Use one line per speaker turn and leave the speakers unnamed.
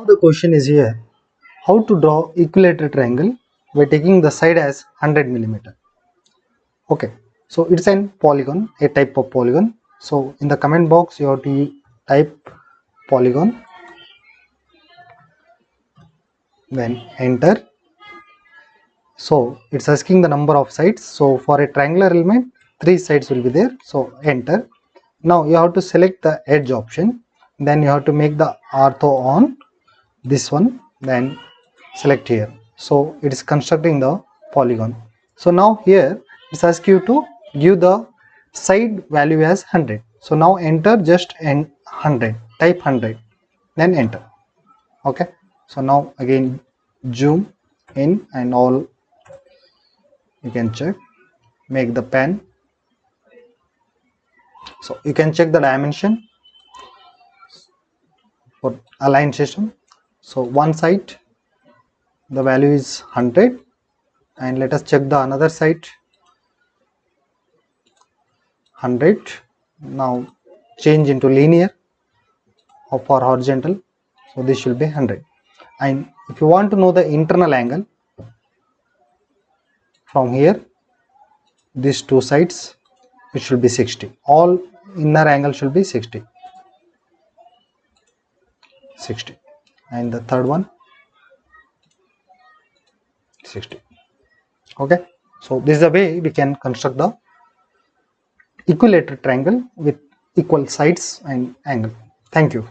the question is here, how to draw equilateral triangle by taking the side as 100 millimeter. Okay, so it's an polygon, a type of polygon. So in the comment box you have to type polygon, then enter. So it's asking the number of sides. So for a triangular element 3 sides will be there, so enter. Now you have to select the edge option, then you have to make the ortho on this one, then select here. So it is constructing the polygon. So now here it's ask you to give the side value as 100. So now enter just 100, type 100, then enter. Okay, so now again zoom in and all you can check, make the pen. So you can check the dimension for align system. So one side the value is 100, and let us check the another side 100. Now change into linear or for horizontal, so this should be 100. And if you want to know the internal angle, from here these two sides it should be 60, all inner angle should be 60, and the third one 60. Okay, so this is the way we can construct the equilateral triangle with equal sides and angle. Thank you.